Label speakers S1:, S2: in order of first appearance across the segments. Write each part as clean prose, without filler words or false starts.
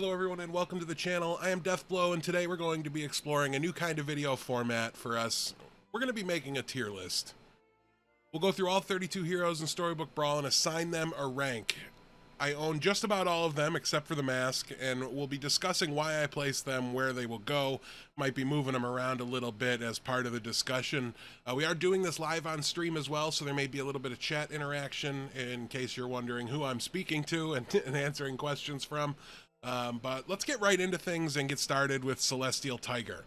S1: Hello everyone and welcome to the channel. I am Deathblow and today we're going to be exploring a new kind of video format for us. We're going to be making a tier list. We'll go through all 32 heroes in Storybook Brawl and assign them a rank. I own just about all of them except for the mask, and we'll be discussing why I placed them, where they will go. Might be moving them around a little bit as part of the discussion. We are doing this live on stream as well, so there may be a little bit of chat interaction in case you're wondering who I'm speaking to and answering questions from. But let's get right into things and get started with Celestial Tiger.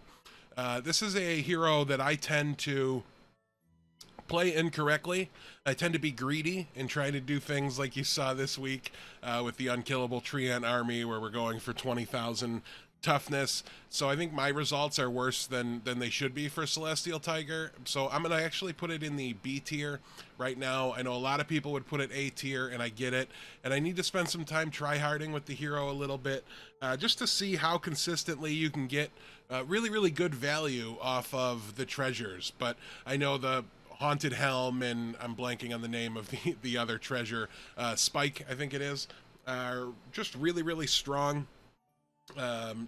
S1: This is a hero that I tend to play incorrectly. I tend to be greedy and try to do things like you saw this week with the Unkillable Treant Army, where we're going for 20,000 toughness. So I think my results are worse than they should be for Celestial Tiger. So I'm going to actually put it in the B tier right now. I know a lot of people would put it A tier, and I get it. And I need to spend some time tryharding with the hero a little bit just to see how consistently you can get really good value off of the treasures. But I know the Haunted Helm, and I'm blanking on the name of the other treasure, Spike, I think it is, are just really strong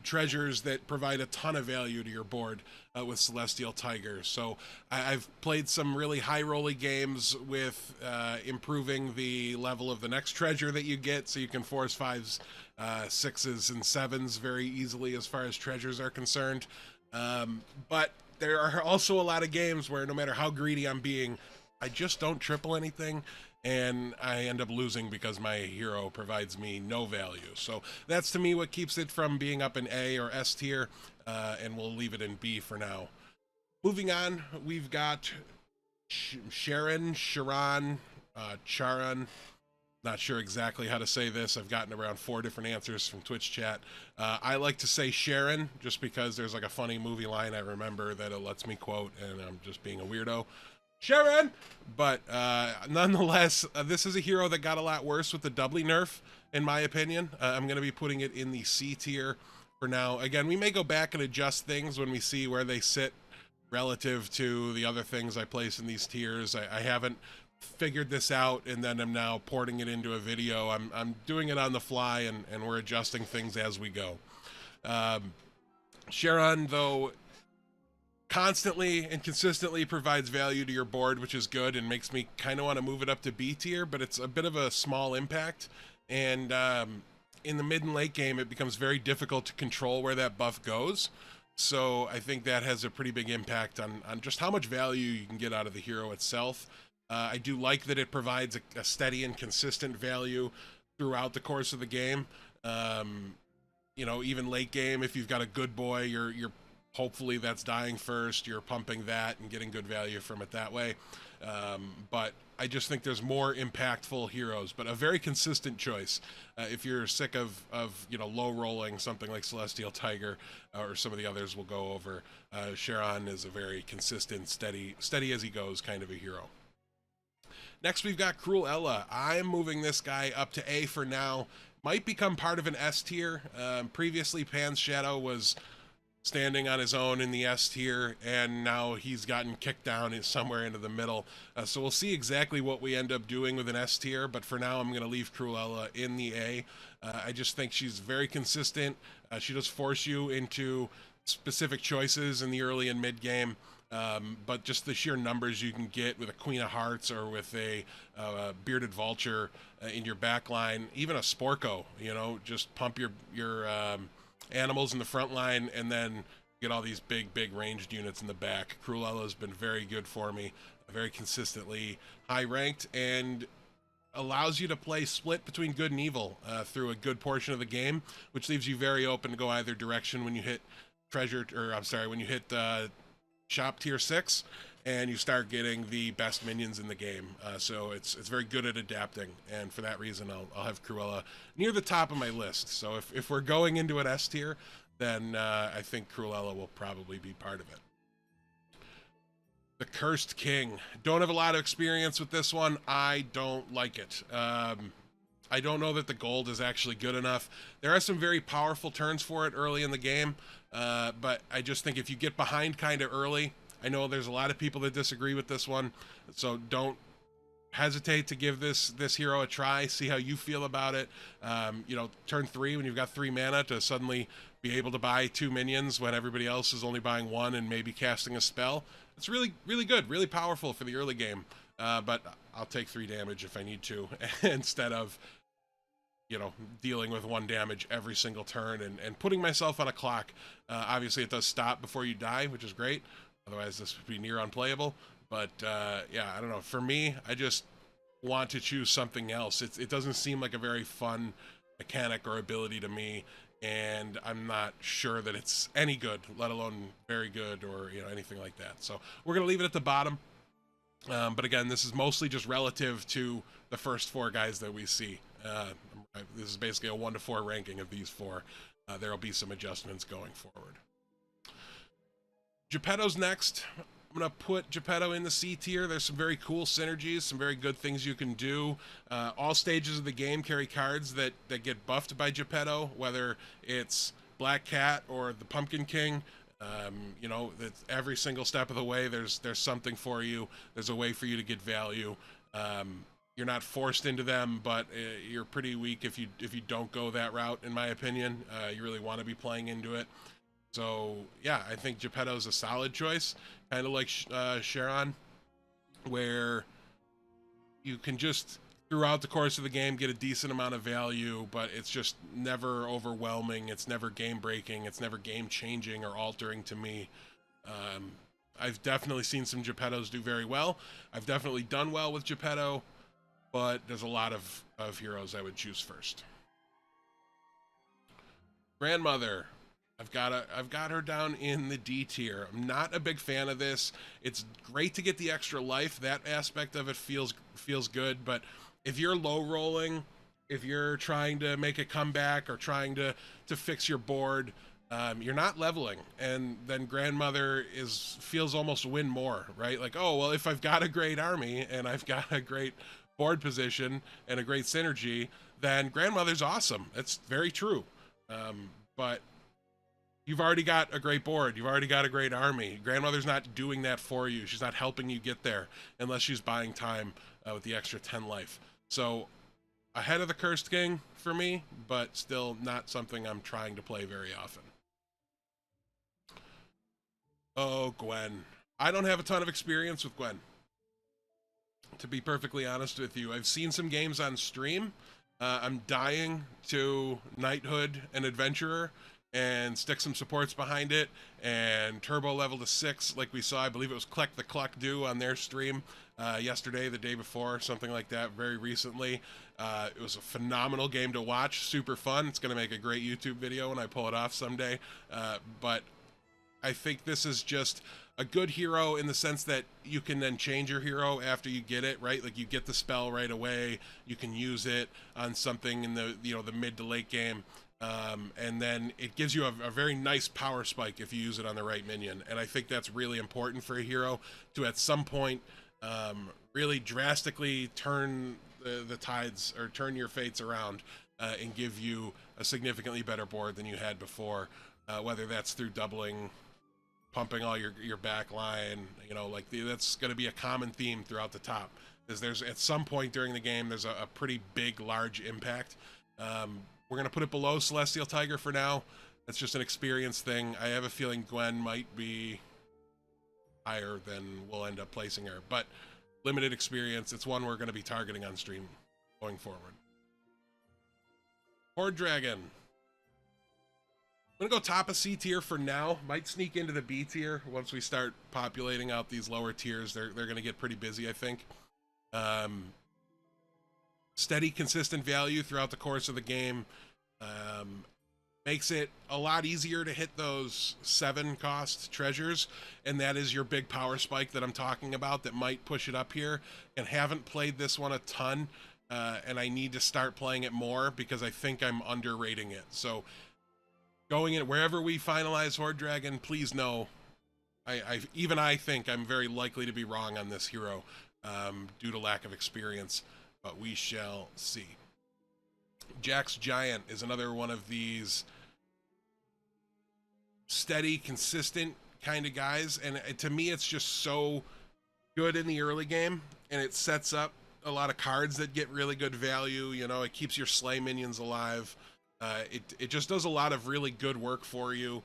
S1: treasures that provide a ton of value to your board with Celestial Tiger. So I've played some really high rolly games with improving the level of the next treasure that you get, so you can force 5s, 6s, and 7s very easily as far as treasures are concerned. But there are also a lot of games where no matter how greedy I'm being, I just don't triple anything, and I end up losing because my hero provides me no value. So that's, to me, what keeps it from being up in A or S tier, and we'll leave it in B for now. Moving on, we've got Sharon, Charon. Not sure exactly how to say this. I've gotten around 4 different answers from Twitch chat. I like to say Sharon just because there's like a funny movie line I remember that it lets me quote, and I'm just being a weirdo. Sharon! But nonetheless, this is a hero that got a lot worse with the doubly nerf, in my opinion. I'm going to be putting it in the C tier for now. Again, we may go back and adjust things when we see where they sit relative to the other things I place in these tiers. I haven't figured this out and then I'm now porting it into a video. I'm doing it on the fly, and we're adjusting things as we go. Sharon, though, constantly and consistently provides value to your board, which is good and makes me kind of want to move it up to B tier, but it's a bit of a small impact, and in the mid and late game it becomes very difficult to control where that buff goes. So I think that has a pretty big impact on just how much value you can get out of the hero itself. I do like that it provides a steady and consistent value throughout the course of the game. You know, even late game, if you've got a good boy, you're hopefully that's dying first, you're pumping that and getting good value from it that way. But I just think there's more impactful heroes, but a very consistent choice. If you're sick of you know, low rolling something like Celestial Tiger or some of the others we'll go over, Sharon is a very consistent, steady as he goes kind of a hero. Next, we've got Cruella. I'm moving this guy up to A for now. Might become part of an S tier. Previously, Pan's Shadow was standing on his own in the S tier, and now he's gotten kicked down somewhere into the middle. So we'll see exactly what we end up doing with an S tier, but for now I'm going to leave Cruella in the A. I just think she's very consistent. She does force you into specific choices in the early and mid game. But just the sheer numbers you can get with a Queen of Hearts or with a Bearded Vulture in your back line, even a Sporko, you know, just pump your animals in the front line and then get all these big ranged units in the back. Cruella's been very good for me, very consistently high ranked, and allows you to play split between good and evil through a good portion of the game, which leaves you very open to go either direction when you hit when you hit shop tier 6 and you start getting the best minions in the game. So it's very good at adapting, and for that reason I'll have Cruella near the top of my list. So if we're going into an S tier, then I think Cruella will probably be part of it. The Cursed King. Don't have a lot of experience with this one. I don't like it. I don't know that the gold is actually good enough. There are some very powerful turns for it early in the game, but I just think if you get behind kind of early, I know there's a lot of people that disagree with this one, so don't hesitate to give this hero a try, see how you feel about it. You know, turn 3 when you've got 3 mana to suddenly be able to buy 2 minions when everybody else is only buying 1 and maybe casting a spell. It's really, really good, really powerful for the early game. But I'll take 3 damage if I need to, instead of, you know, dealing with 1 damage every single turn and putting myself on a clock. Obviously, it does stop before you die, which is great. Otherwise, this would be near unplayable. But yeah, I don't know. For me, I just want to choose something else. It doesn't seem like a very fun mechanic or ability to me, and I'm not sure that it's any good, let alone very good or, you know, anything like that. So we're gonna leave it at the bottom. But again, this is mostly just relative to the first 4 guys that we see. This is basically a 1 to 4 ranking of these 4. There will be some adjustments going forward. Geppetto's next. I'm going to put Geppetto in the C tier. There's some very cool synergies, some very good things you can do. All stages of the game carry cards that get buffed by Geppetto, whether it's Black Cat or the Pumpkin King. You know, every single step of the way, there's something for you. There's a way for you to get value. You're not forced into them, but you're pretty weak if you don't go that route, in my opinion. You really want to be playing into it. So yeah, I think Geppetto's a solid choice, kind of like Sharon, where you can just throughout the course of the game get a decent amount of value, but it's just never overwhelming. It's never game breaking. It's never game changing or altering to me. I've definitely seen some Geppettos do very well. I've definitely done well with Geppetto, but there's a lot of heroes I would choose first. Grandmother. I've got her down in the D tier. I'm not a big fan of this. It's great to get the extra life. That aspect of it feels good, but if you're low rolling, if you're trying to make a comeback or trying to fix your board, you're not leveling, and then Grandmother feels almost win more, right? Like, oh, well, if I've got a great army and I've got a great board position and a great synergy, then Grandmother's awesome. That's very true. But you've already got a great board. You've already got a great army. Grandmother's not doing that for you. She's not helping you get there unless she's buying time with the extra 10 life. So ahead of the Cursed King for me, but still not something I'm trying to play very often. Oh, Gwen. I don't have a ton of experience with Gwen, to be perfectly honest with you. I've seen some games on stream. I'm dying to Knighthood and Adventurer and stick some supports behind it and turbo level to 6 like we saw. I believe it was Kleck the Cluck do on their stream yesterday, the day before, something like that, very recently. It was a phenomenal game to watch, super fun. It's going to make a great YouTube video when I pull it off someday. But I think this is just a good hero in the sense that you can then change your hero after you get it, right? Like you get the spell right away, you can use it on something in the, you know, the mid to late game. And then it gives you a very nice power spike if you use it on the right minion. And I think that's really important for a hero to at some point really drastically turn the tides or turn your fates around and give you a significantly better board than you had before, whether that's through doubling, pumping all your back line, you know, like that's going to be a common theme throughout the top. Is there's at some point during the game there's a pretty big, large impact. We're going to put it below Celestial Tiger for now. That's just an experience thing. I have a feeling Gwen might be higher than we'll end up placing her. But limited experience. It's one we're going to be targeting on stream going forward. Horde Dragon. I'm going to go top of C tier for now. Might sneak into the B tier once we start populating out these lower tiers. They're going to get pretty busy, I think. Steady, consistent value throughout the course of the game makes it a lot easier to hit those 7 cost treasures, and that is your big power spike that I'm talking about that might push it up here. And haven't played this one a ton, and I need to start playing it more because I think I'm underrating it. So going in wherever we finalize Horde Dragon, please know I think I'm very likely to be wrong on this hero due to lack of experience. But we shall see. Jack's Giant is another one of these steady, consistent kind of guys. And to me, it's just so good in the early game. And it sets up a lot of cards that get really good value. You know, it keeps your slay minions alive. It just does a lot of really good work for you.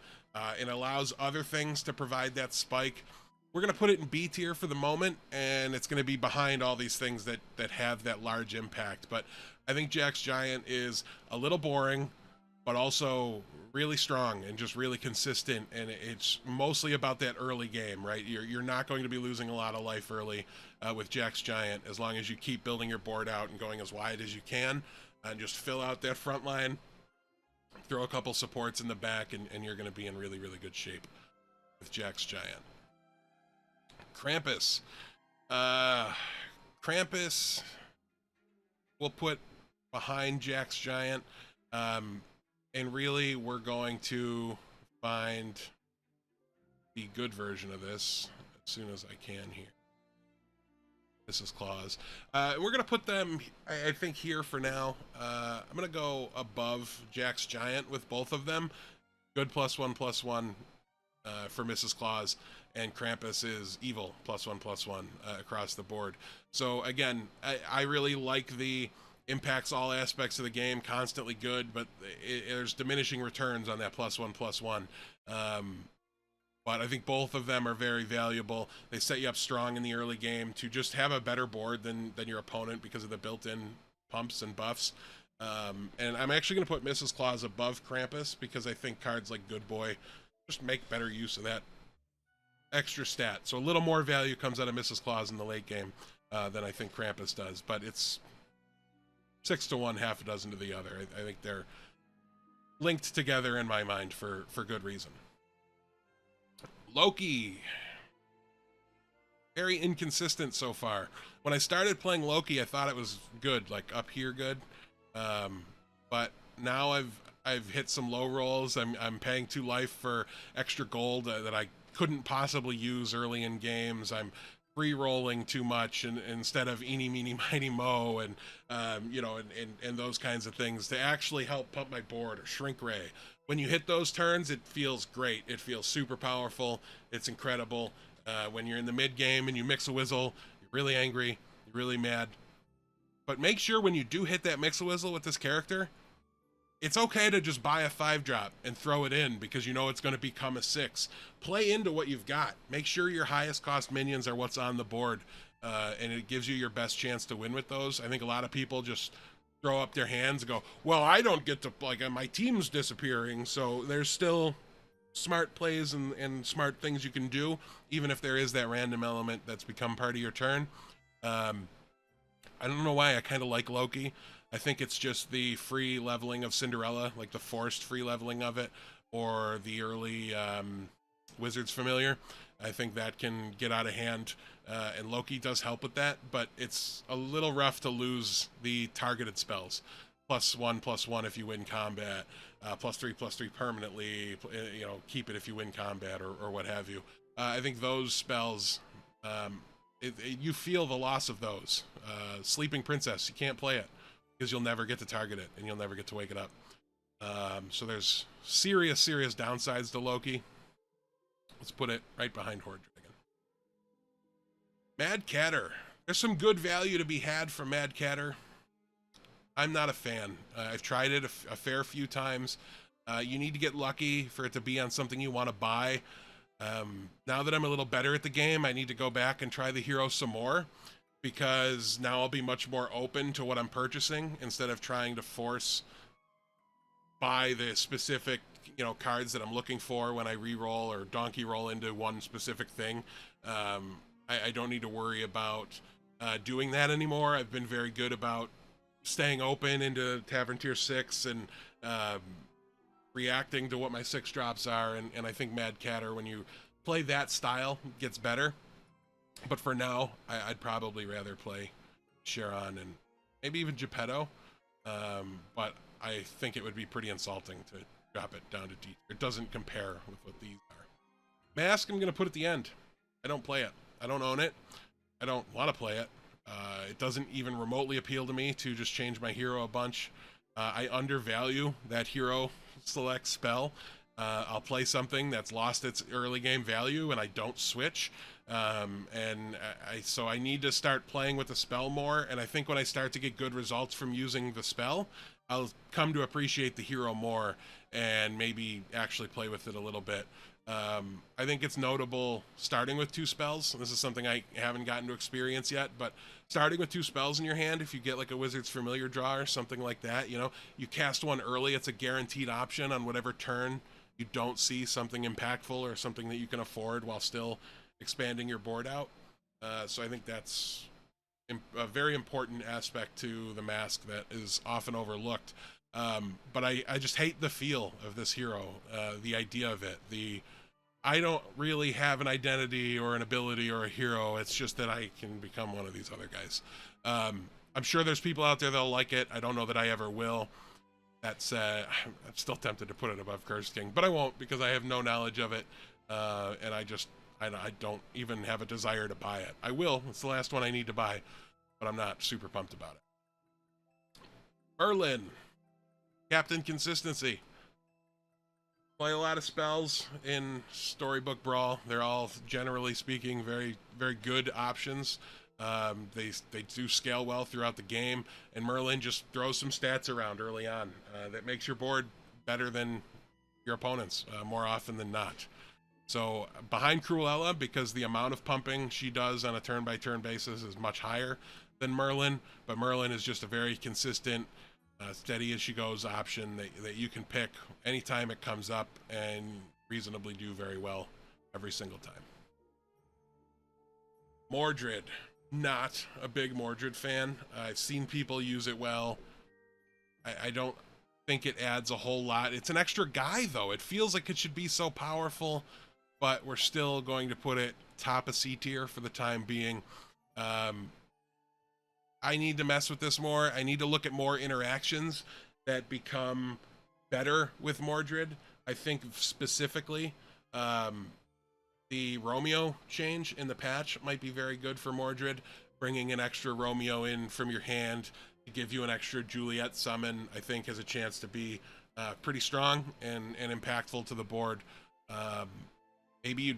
S1: It allows other things to provide that spike. We're going to put it in B tier for the moment, and it's going to be behind all these things that have that large impact. But I think Jack's Giant is a little boring, but also really strong and just really consistent, and it's mostly about that early game, right? You're not going to be losing a lot of life early with Jack's Giant, as long as you keep building your board out and going as wide as you can, and just fill out that front line, throw a couple supports in the back, and you're going to be in really, really good shape with Jack's Giant. Krampus. Krampus we'll put behind Jack's Giant. And really, we're going to find the good version of this as soon as I can here. This is Claus. We're going to put them, I think, here for now. I'm going to go above Jack's Giant with both of them. Good +1/+1 for Mrs. Claus, and Krampus is evil +1/+1 across the board. So again, I really like the impacts all aspects of the game, constantly good, but there's diminishing returns on that +1/+1. But I think both of them are very valuable. They set you up strong in the early game to just have a better board than your opponent because of the built-in pumps and buffs. And I'm actually going to put Mrs. Claus above Krampus because I think cards like Good Boy just make better use of that extra stat. So a little more value comes out of Mrs. Claus in the late game than I think Krampus does. But it's 6 to 1, half a dozen to the other. I think they're linked together in my mind for good reason. Loki. Very inconsistent so far. When I started playing Loki, I thought it was good, like up here good. But now I've hit some low rolls. I'm paying 2 life for extra gold that I couldn't possibly use early in games. I'm free rolling too much, and instead of eeny meeny miny mo and and those kinds of things to actually help pump my board, or shrink ray. When you hit those turns, it feels great. It feels super powerful. It's incredible. When you're in the mid game and you mix a whizzle, you're really angry, you're really mad. But make sure when you do hit that mix a whizzle with this character, it's okay to just buy a 5-drop and throw it in because you know it's going to become a 6. Play into what you've got. Make sure your highest cost minions are what's on the board, and it gives you your best chance to win with those. I think a lot of people just throw up their hands and go, well, I don't get to, like, my team's disappearing. So there's still smart plays and smart things you can do, even if there is that random element that's become part of your turn. I don't know why I kind of like Loki. I think it's just the free leveling of Cinderella, like the forced free leveling of it, or the early Wizard's Familiar. I think that can get out of hand, and Loki does help with that, but it's a little rough to lose the targeted spells. +1/+1 if you win combat, +3/+3 permanently, keep it if you win combat, or what have you. I think those spells, you feel the loss of those. Sleeping Princess, you can't play it, because you'll never get to target it, and you'll never get to wake it up. So there's serious downsides to Loki. Let's put it right behind Horde Dragon. Mad Catter. There's some good value to be had from Mad Catter. I'm not a fan. I've tried it a fair few times. You need to get lucky for it to be on something you want to buy. Now that I'm a little better at the game, I need to go back and try the hero some more, because now I'll be much more open to what I'm purchasing instead of trying to force buy the specific, cards that I'm looking for when I re-roll or donkey roll into one specific thing. I don't need to worry about doing that anymore. I've been very good about staying open into Tavern Tier 6 and reacting to what my 6 drops are, and I think Mad Catter, when you play that style, gets better. But for now, I'd probably rather play Sharon and maybe even Geppetto. But I think it would be pretty insulting to drop it down to D. It doesn't compare with what these are. Mask, I'm going to put at the end. I don't play it. I don't own it. I don't want to play it. It doesn't even remotely appeal to me to just change my hero a bunch. I undervalue that hero select spell. I'll play something that's lost its early game value and I don't switch. So I need to start playing with the spell more, and I think when I start to get good results from using the spell, I'll come to appreciate the hero more and maybe actually play with it a little bit. I think it's notable starting with 2 spells. This is something I haven't gotten to experience yet, but starting with 2 spells in your hand, if you get like a Wizard's Familiar draw or something like that, you know, you cast one early, it's a guaranteed option on whatever turn you don't see something impactful or something that you can afford while still expanding your board out. So I think that's a very important aspect to the mask that is often overlooked. But I just hate the feel of this hero, the idea of it. I don't really have an identity or an ability or a hero. It's just that I can become one of these other guys. I'm sure there's people out there that'll like it. I don't know that I ever will. That said, I'm still tempted to put it above Curse King, but I won't because I have no knowledge of it, and I don't even have a desire to buy it. I will. It's the last one I need to buy, but I'm not super pumped about it. Merlin, Captain Consistency. Play a lot of spells in Storybook Brawl. They're all, generally speaking, very, very good options. They do scale well throughout the game, and Merlin just throws some stats around early on that makes your board better than your opponent's more often than not. So behind Cruella, because the amount of pumping she does on a turn-by-turn basis is much higher than Merlin, but Merlin is just a very consistent, steady as she goes option that you can pick anytime it comes up and reasonably do very well every single time. Mordred. Not a big Mordred fan. I've seen people use it well. I don't think it adds a whole lot. It's an extra guy, though. It feels like it should be so powerful, but we're still going to put it top of C tier for the time being. I need to mess with this more. I need to look at more interactions that become better with Mordred. I think specifically the Romeo change in the patch might be very good for Mordred. Bringing an extra Romeo in from your hand to give you an extra Juliet summon, I think, has a chance to be pretty strong and impactful to the board. Maybe you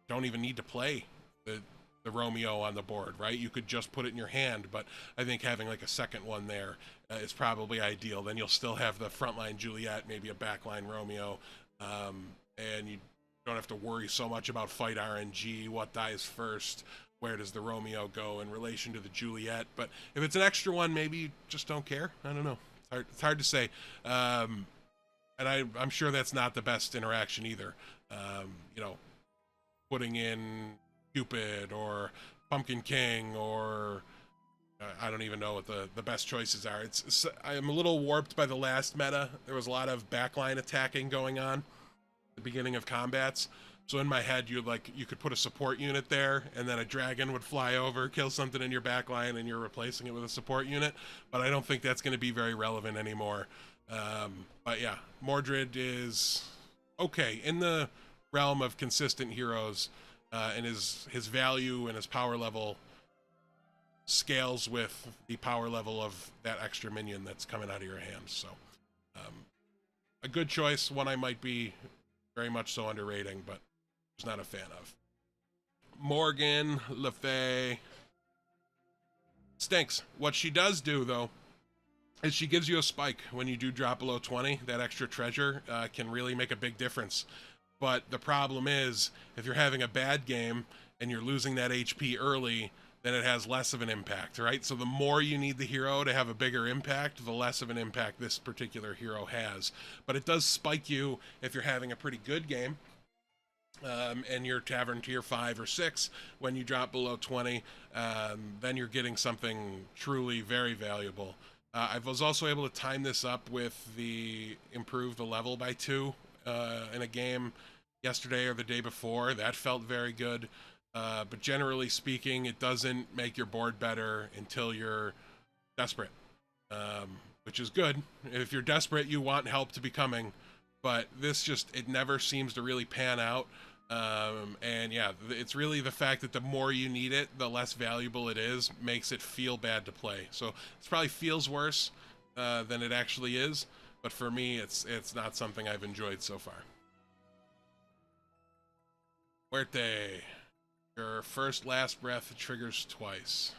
S1: don't even need to play the Romeo on the board, right? You could just put it in your hand, but I think having like a second one there is probably ideal. Then you'll still have the frontline Juliet, maybe a backline Romeo, and you don't have to worry so much about fight RNG, what dies first, where does the Romeo go in relation to the Juliet. But if it's an extra one, maybe you just don't care. I don't know. It's hard to say. And I'm sure that's not the best interaction either. Putting in Cupid or Pumpkin King or I don't even know what the best choices are. I'm a little warped by the last meta. There was a lot of backline attacking going on the beginning of combats, so in my head you could put a support unit there and then a dragon would fly over, kill something in your backline, and you're replacing it with a support unit. But I don't think that's going to be very relevant anymore. But yeah, Mordred is okay in the realm of consistent heroes, and his value and his power level scales with the power level of that extra minion that's coming out of your hand. So a good choice, one I might be very much so underrating, but was not a fan of. Morgan Le Fay stinks. What she does do, though, is she gives you a spike when you do drop below 20. That extra treasure can really make a big difference. But the problem is, if you're having a bad game and you're losing that HP early, then it has less of an impact, right? So the more you need the hero to have a bigger impact, the less of an impact this particular hero has. But it does spike you if you're having a pretty good game, and you're Tavern Tier 5 or 6. When you drop below 20, then you're getting something truly very valuable. I was also able to time this up with improve the level by 2 in a game yesterday or the day before. That felt very good. But generally speaking, it doesn't make your board better until you're desperate, which is good. If you're desperate, you want help to be coming, but it never seems to really pan out. And yeah, it's really the fact that the more you need it, the less valuable it is, makes it feel bad to play. So it probably feels worse than it actually is, but for me, it's not something I've enjoyed so far. Muerte. Your first last breath triggers twice.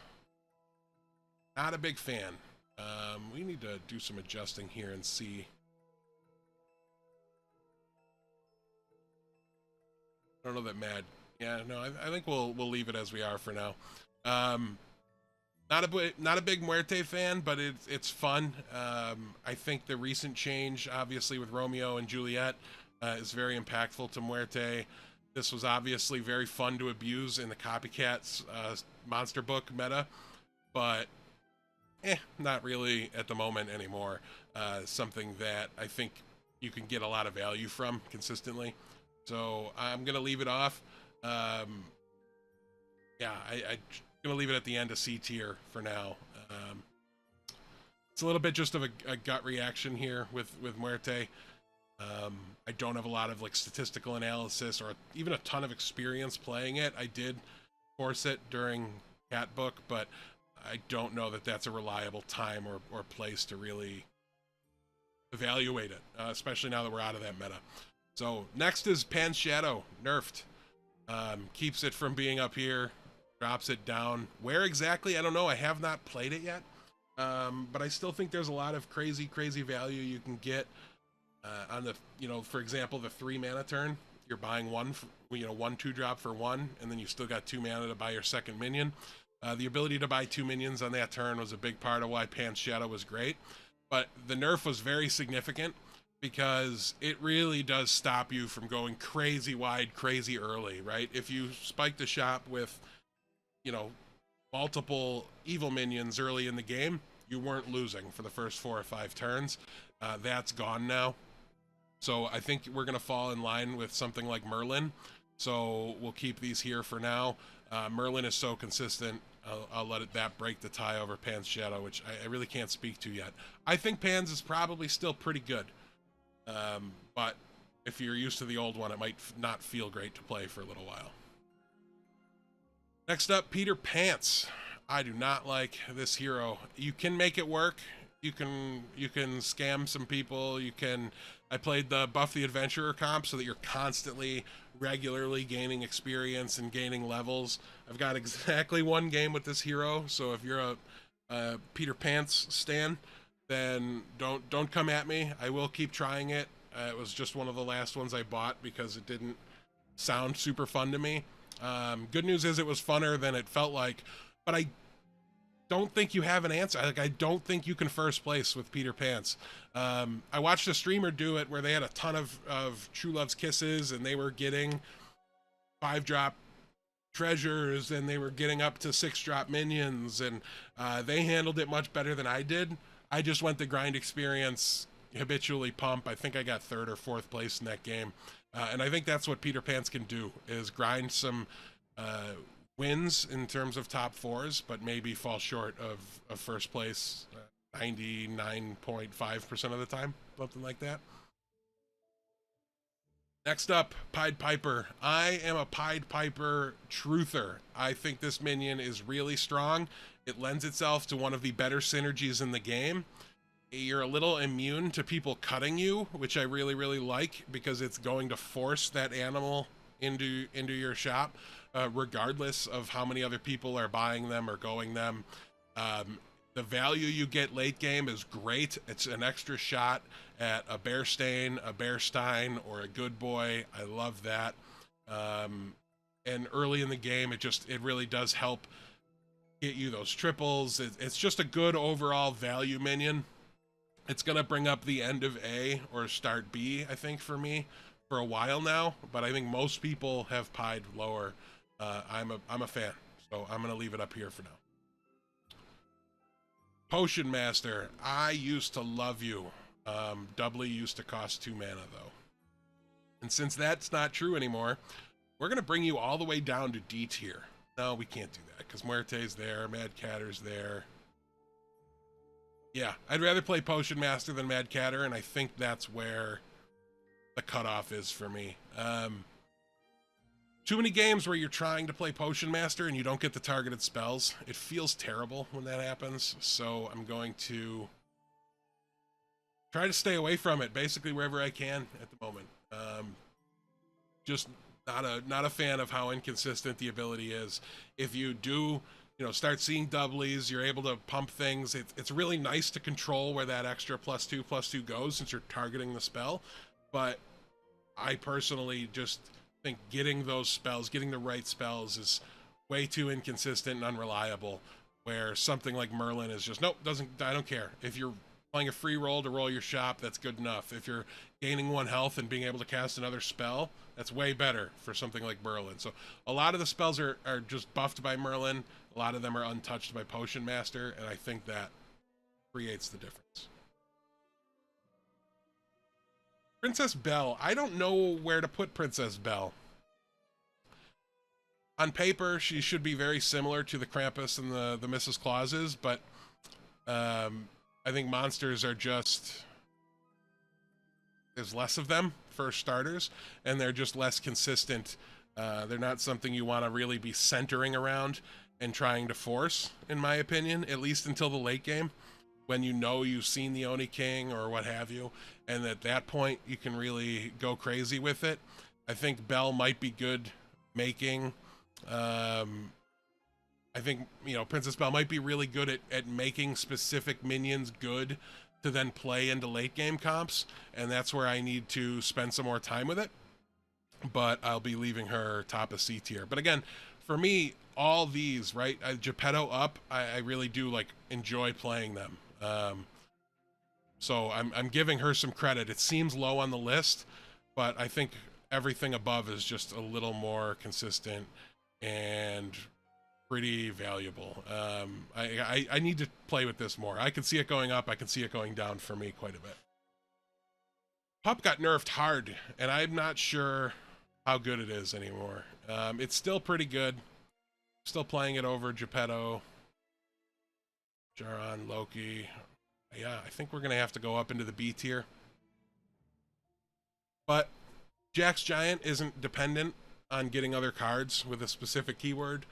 S1: Not a big fan. We need to do some adjusting here and see. I don't know that mad. Yeah, no, I think we'll leave it as we are for now. Not a big Muerte fan, but it's fun. I think the recent change, obviously with Romeo and Juliet, is very impactful to Muerte. This was obviously very fun to abuse in the Copycats monster book meta, but not really at the moment anymore. Something that I think you can get a lot of value from consistently. So I'm going to leave it off. Yeah, I'm going to leave it at the end of C tier for now. It's a little bit just of a gut reaction here with Muerte. I don't have a lot of like statistical analysis or even a ton of experience playing it. I did force it during Cat Book, but I don't know that that's a reliable time or place to really evaluate it, especially now that we're out of that meta. So next is Pan's Shadow, nerfed. Keeps it from being up here, drops it down. Where exactly? I don't know. I have not played it yet. But I still think there's a lot of crazy value you can get on the, for example, the 3 mana turn. You're buying 1/2 drop for 1, and then you still got 2 mana to buy your second minion. The ability to buy 2 minions on that turn was a big part of why Pan's Shadow was great. But the nerf was very significant because it really does stop you from going crazy wide, crazy early, right? If you spike the shop with, multiple evil minions early in the game, you weren't losing for the first 4 or 5 turns. That's gone now. So I think we're going to fall in line with something like Merlin. So we'll keep these here for now. Merlin is so consistent. I'll let that break the tie over Pan's Shadow, which I really can't speak to yet. I think Pan's is probably still pretty good. But if you're used to the old one, it might not feel great to play for a little while. Next up, Peter Pants. I do not like this hero. You can make it work. You can scam some people. I played the Buff the Adventurer comp so that you're constantly, regularly gaining experience and gaining levels. I've got exactly 1 game with this hero, so if you're a Peter Pants stan, then don't come at me. I will keep trying it. It was just one of the last ones I bought because it didn't sound super fun to me. Good news is it was funner than it felt like, but I don't think you have an answer. I don't think you can first place with Peter Pants. I watched a streamer do it where they had a ton of True Love's Kisses, and they were getting 5-drop treasures, and they were getting up to 6-drop minions, and they handled it much better than I did. I just went the grind experience, habitually pump. I think I got 3rd or 4th place in that game. And I think that's what Peter Pants can do, is grind some wins in terms of top 4s, but maybe fall short of first place 99.5% of the time, something like that. Next up, Pied Piper. I am a Pied Piper truther. I think this minion is really strong. It lends itself to one of the better synergies in the game. You're a little immune to people cutting you, which I really like, because it's going to force that animal into your shop, regardless of how many other people are buying them or going them. The value you get late game is great. It's an extra shot at a Bear Stain, a Bear Stein, or a Good Boy. I love that. And early in the game, it really does help get you those triples. It's just a good overall value minion. It's going to bring up the end of A or start B, I think, for me for a while now, but I think most people have pied lower. I'm a fan, so I'm going to leave it up here for now. Potion Master. I used to love you. Doubly used to cost 2 mana, though. And since that's not true anymore, we're going to bring you all the way down to D tier. No, we can't do that, because Muerte's there, Mad Catter's there. Yeah, I'd rather play Potion Master than Mad Catter, and I think that's where the cutoff is for me. Too many games where you're trying to play Potion Master and you don't get the targeted spells. It feels terrible when that happens, so I'm going to try to stay away from it, basically wherever I can at the moment. Just Not a fan of how inconsistent the ability is. If you do, start seeing doublies, you're able to pump things. It's really nice to control where that extra +2/+2 goes since you're targeting the spell. But I personally just think getting those spells, getting the right spells, is way too inconsistent and unreliable. Where something like Merlin is just, nope, I don't care. If you're playing a free roll to roll your shop, that's good enough. If you're gaining 1 health and being able to cast another spell, that's way better for something like Merlin. So a lot of the spells are just buffed by Merlin. A lot of them are untouched by Potion Master, and I think that creates the difference. Princess Belle. I don't know where to put Princess Belle. On paper, she should be very similar to the Krampus and the Mrs. Clauses, but I think monsters are just... there's less of them, for starters, and they're just less consistent. They're not something you want to really be centering around and trying to force, in my opinion, at least until the late game, when you've seen the Oni King or what have you, and at that point you can really go crazy with it. I think Belle might be good making... I think, Princess Belle might be really good at making specific minions good to then play into late game comps, and that's where I need to spend some more time with it. But I'll be leaving her top of C tier. But again, for me, all these, right, Geppetto up, I really do enjoy playing them. So I'm giving her some credit. It seems low on the list, but I think everything above is just a little more consistent and pretty valuable. I need to play with this more. I can see it going up. I can see it going down for me quite a bit. Pup got nerfed hard, and I'm not sure how good it is anymore. It's still pretty good. Still playing it over Geppetto, Sharon, Loki. Yeah, I think we're going to have to go up into the B tier. But Jack's Giant isn't dependent on getting other cards with a specific keyword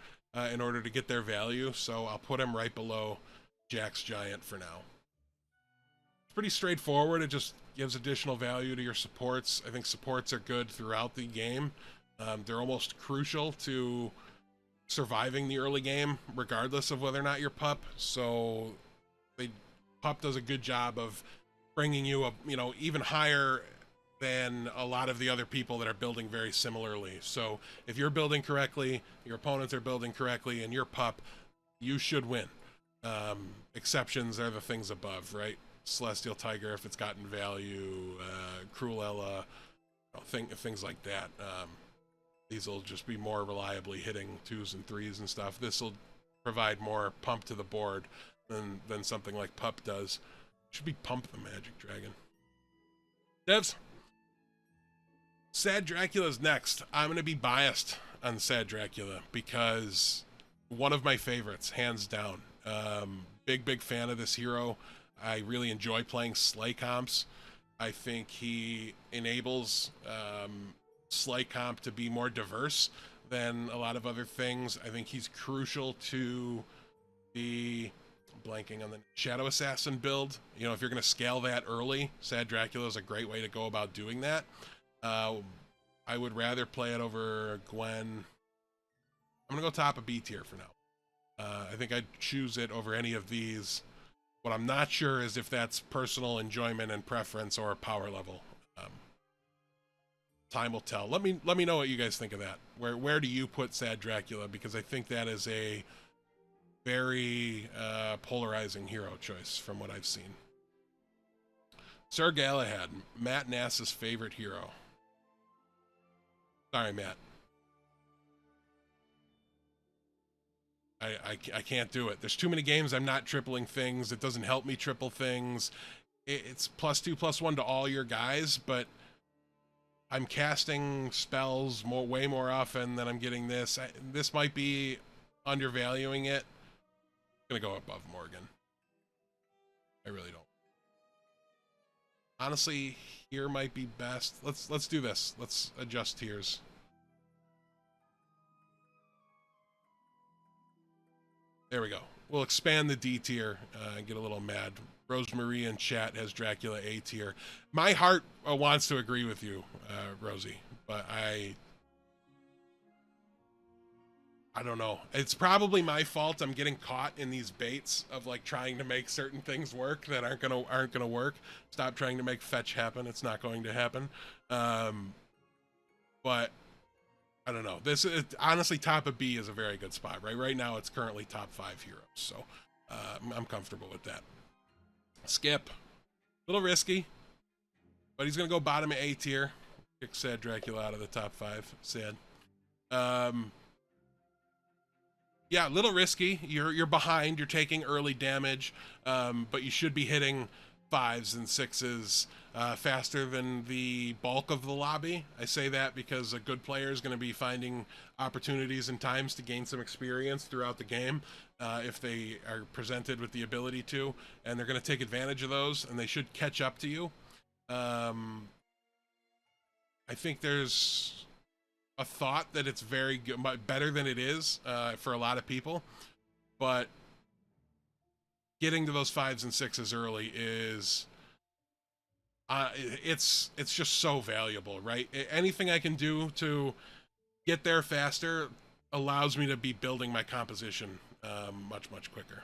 S1: in order to get their value, so I'll put him right below Jack's Giant for now. It's pretty straightforward. It just gives additional value to your supports. I think supports are good throughout the game. They're almost crucial to surviving the early game, regardless of whether or not you're Pup. So Pup does a good job of bringing you up, even higher than a lot of the other people that are building very similarly. So if you're building correctly, your opponents are building correctly, and you're Pup, you should win. Exceptions are the things above, right? Celestial Tiger, if it's gotten value, Cruella, things like that. These will just be more reliably hitting 2s and 3s and stuff. This will provide more pump to the board than something like Pup does. Should be Pump the Magic Dragon. Devs, Sad Dracula's next. I'm going to be biased on Sad Dracula because one of my favorites, hands down. Big fan of this hero. I really enjoy playing Slay comps. I think he enables Slay comp to be more diverse than a lot of other things. I think he's crucial to the... blanking on the Shadow Assassin build. If you're going to scale that early, Sad Dracula is a great way to go about doing that. I would rather play it over Gwen. I'm going to go top of B tier for now. I think I'd choose it over any of these. What I'm not sure is if that's personal enjoyment and preference or power level. Time will tell. Let me know what you guys think of that. Where do you put Sad Dracula? Because I think that is a very polarizing hero choice from what I've seen. Sir Galahad, Matt Nass's favorite hero. Sorry, Matt. I can't do it. There's too many games I'm not tripling things. It doesn't help me triple things. It's +2/+1 to all your guys, but I'm casting spells way more often than I'm getting this. This might be undervaluing it. I'm gonna go above Morgan. I really don't. Honestly, here might be best. Let's do this. Let's adjust tiers. There we go. We'll expand the D tier and get a little mad. Rosemarie in chat has Dracula A tier. My heart wants to agree with you, Rosie, but I don't know. It's probably my fault. I'm getting caught in these baits of like trying to make certain things work that aren't gonna work. Stop trying to make fetch happen. It's not going to happen. Um, but I don't know. Honestly, top of B is a very good spot. Right now, it's currently top 5 heroes, so I'm comfortable with that. Skip, a little risky, but he's gonna go bottom of A tier. Kick sad Dracula out of the top 5. Sad. Yeah, a little risky. You're behind. You're taking early damage, but you should be hitting 5s and 6s faster than the bulk of the lobby. I say that because a good player is going to be finding opportunities and times to gain some experience throughout the game if they are presented with the ability to, and they're going to take advantage of those, and they should catch up to you. I think there's a thought that it's very good, better than it is for a lot of people, but getting to those 5s and 6s early is it's just so valuable, right? Anything I can do to get there faster allows me to be building my composition much quicker.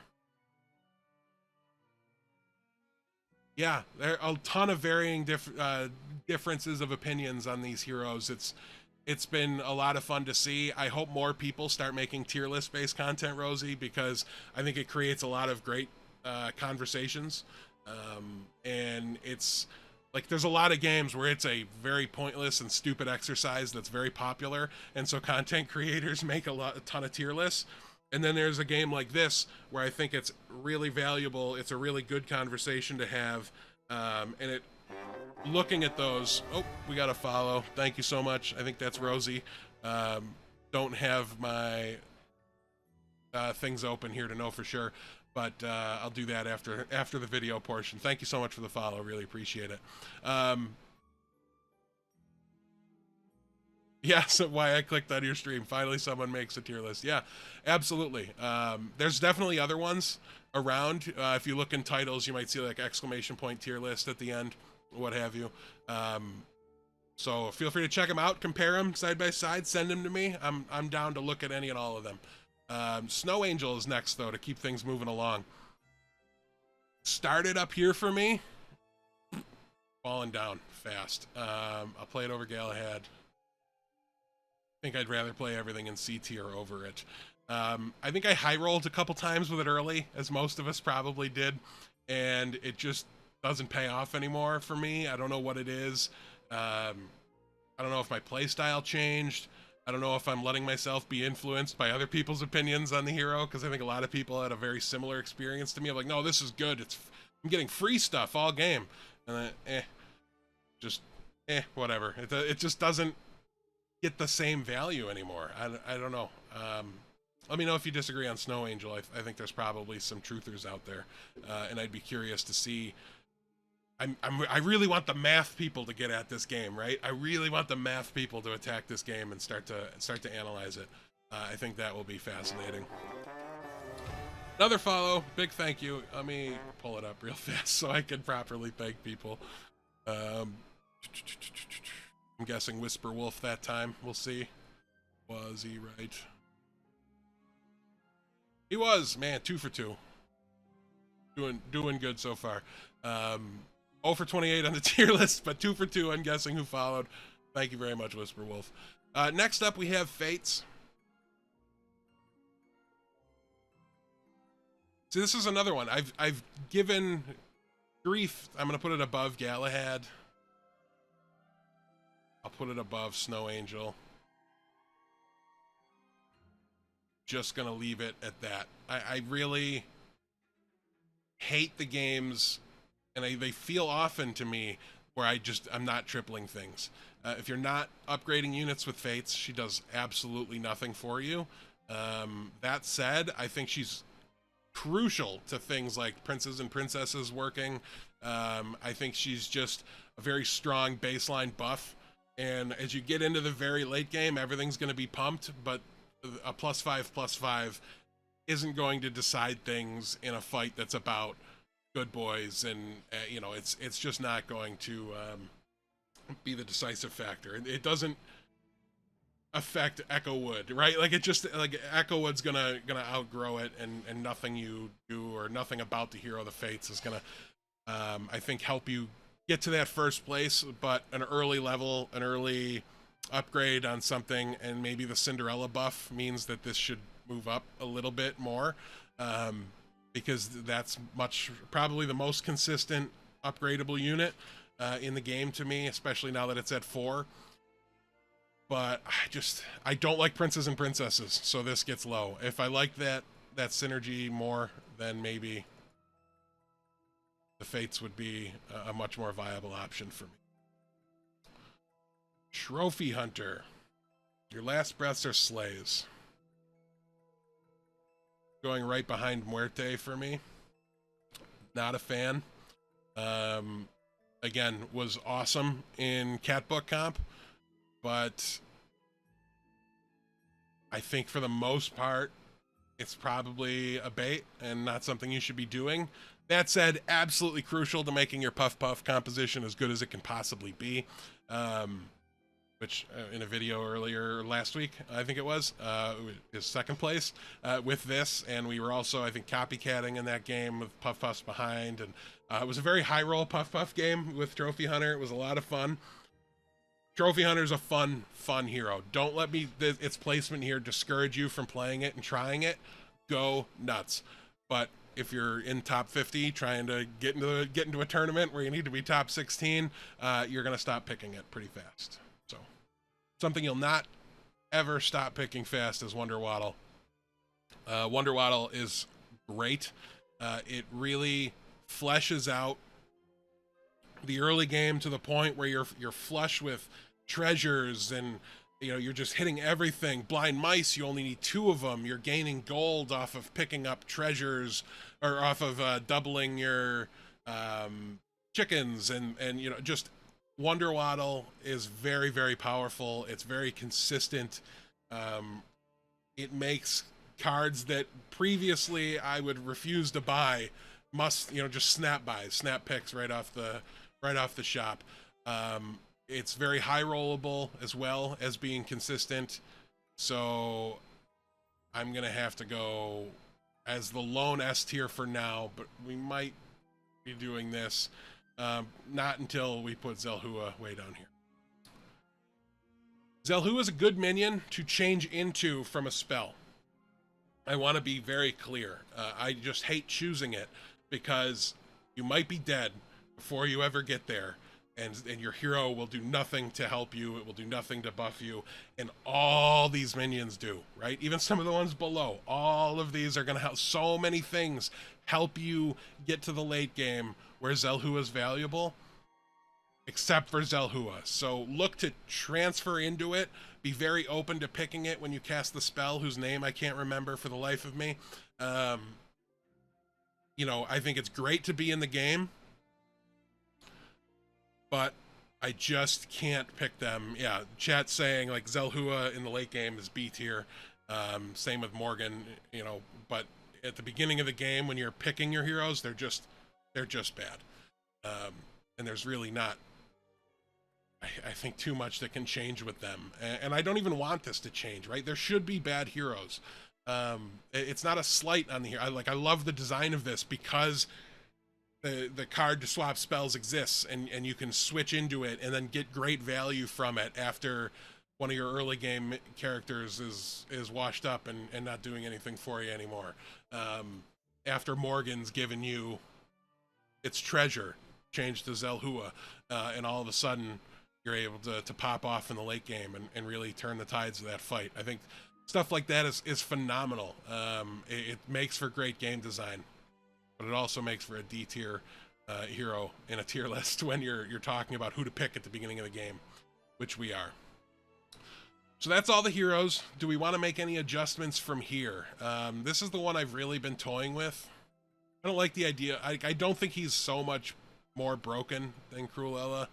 S1: Yeah, there are a ton of varying differences of opinions on these heroes. It's been a lot of fun to see. I hope more people start making tier list based content, Rosie, because I think it creates a lot of great conversations. And it's like there's a lot of games where it's a very pointless and stupid exercise that's very popular, and so content creators make a ton of tier lists. And then there's a game like this where I think it's really valuable. It's a really good conversation to have, and it. Looking at those, oh, we got a follow. Thank you so much. I think that's Rosie. Don't have my things open here to know for sure, but I'll do that after the video portion. Thank you so much for the follow. Really appreciate it. Yeah, so why I clicked on your stream. Finally, someone makes a tier list. Yeah, absolutely. There's definitely other ones around. If you look in titles, you might see like exclamation point tier list at the end, what have you. So feel free to check them out, compare them side by side, send them to me. I'm down to look at any and all of them. Snow Angel is next though, to keep things moving along. Started up here for me, falling down fast. I'll play it over Galahad. I think I'd rather play everything in C tier over it. I think I high rolled a couple times with it early, as most of us probably did, and it just doesn't pay off anymore for me. I don't know what it is. I don't know if my playstyle changed. I don't know if I'm letting myself be influenced by other people's opinions on the hero, because I think a lot of people had a very similar experience to me. I'm like, no, this is good. I'm getting free stuff all game. And then, whatever. It just doesn't get the same value anymore. I don't know. Let me know if you disagree on Snow Angel. I think there's probably some truthers out there, and I'd be curious to see. I really want the math people to get at this game, right? I really want the math people to attack this game and start to analyze it. I think that will be fascinating. Another follow, big thank you. Let me pull it up real fast so I can properly thank people. I'm guessing Whisper Wolf that time. We'll see. Was he right? He was, man. 2 for 2. Doing good so far. 0 for 28 on the tier list, but 2 for 2 on guessing who followed. Thank you very much, Whisper Wolf. Next up, we have Fates. See, this is another one. I've given grief. I'm gonna put it above Galahad. I'll put it above Snow Angel. Just gonna leave it at that. I really hate the games, and they feel often to me where I'm not tripling things. If you're not upgrading units with Fates, she does absolutely nothing for you. That said, I think she's crucial to things like Princes and Princesses working. I think she's just a very strong baseline buff, and as you get into the very late game, everything's going to be pumped, but a +5/+5 isn't going to decide things in a fight that's about good boys, and it's just not going to be the decisive factor. It doesn't affect Echo Wood, right? Like it just like Echo Wood's gonna outgrow it, and nothing you do or nothing about the Hero of the Fates is gonna I think help you get to that first place. But an early level, an early upgrade on something, and maybe the Cinderella buff means that this should move up a little bit more, because that's probably the most consistent upgradable unit in the game to me, especially now that it's at 4. But I don't like princes and princesses, so this gets low. If I like that synergy more, then maybe the Fates would be a much more viable option for me. Trophy Hunter. Your last breaths are slays. Going right behind Muerte for me. Not a fan. Again, was awesome in Cat Book comp, but I think for the most part, it's probably a bait and not something you should be doing. That said, absolutely crucial to making your Puff Puff composition as good as it can possibly be. Which in a video earlier last week, I think it was, is second place with this. And we were also, I think, copycatting in that game with Puff Puffs behind. And it was a very high roll Puff Puff game with Trophy Hunter. It was a lot of fun. Trophy Hunter's a fun hero. Don't let its placement here discourage you from playing it and trying it. Go nuts. But if you're in top 50 trying to get into a tournament where you need to be top 16, you're going to stop picking it pretty fast. So something you'll not ever stop picking fast is Wonder Waddle. Wonder Waddle is great. It really fleshes out the early game to the point where you're flush with treasures, and you're just hitting everything. Blind mice, you only need 2 of them. You're gaining gold off of picking up treasures, or off of doubling your chickens, and just Wonder Waddle is very, very powerful. It's very consistent. It makes cards that previously I would refuse to buy just snap buys, snap picks right off the shop. It's very high rollable as well as being consistent. So I'm going to have to go as the lone S tier for now, but we might be doing this not until we put Zelhua way down here. Zelhua is a good minion to change into from a spell. I want to be very clear. I just hate choosing it because you might be dead before you ever get there, and your hero will do nothing to help you. It will do nothing to buff you, and all these minions do, right? Even some of the ones below. All of these are going to help. So many things help you get to the late game where Zelhua is valuable, except for Zelhua. So look to transfer into it. Be very open to picking it when you cast the spell, whose name I can't remember for the life of me. I think it's great to be in the game, but I just can't pick them. Yeah, chat saying like Zelhua in the late game is B tier. Same with Morgan, but at the beginning of the game when you're picking your heroes, they're just bad. And there's really not, I think, too much that can change with them. And I don't even want this to change, right? There should be bad heroes. It's not a slight on the hero. I love the design of this because the card to swap spells exists, and you can switch into it and then get great value from it after one of your early game characters is washed up and not doing anything for you anymore. After Morgan's given you its treasure, changed to Zelhua, and all of a sudden you're able to pop off in the late game and really turn the tides of that fight. I think stuff like that is phenomenal. It makes for great game design, but it also makes for a D tier hero in a tier list when you're talking about who to pick at the beginning of the game, which we are. So that's all the heroes. Do we want to make any adjustments from here? This is the one I've really been toying with. I don't like the idea. I don't think he's so much more broken than Cruella.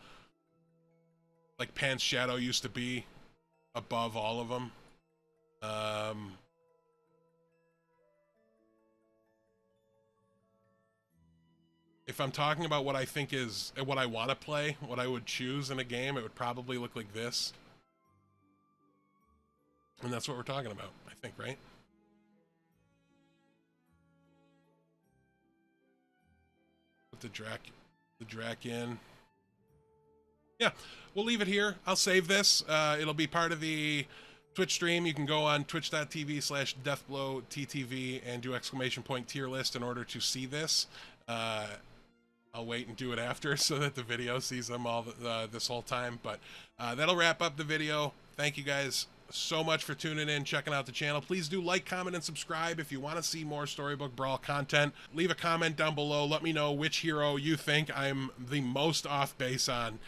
S1: Like Pan's Shadow used to be above all of them. If I'm talking about what I think is what I want to play, what I would choose in a game, it would probably look like this. And that's what we're talking about, I think, right? Put the Drac in. Yeah, we'll leave it here. I'll save this. It'll be part of the Twitch stream. You can go on twitch.tv/deathblowttv and do ! tier list in order to see this. I'll wait and do it after so that the video sees them all this whole time. But that'll wrap up the video. Thank you guys so much for tuning in, checking out the channel. Please do like, comment, and subscribe if you want to see more Storybook Brawl content. Leave a comment down below. Let me know which hero you think I'm the most off base on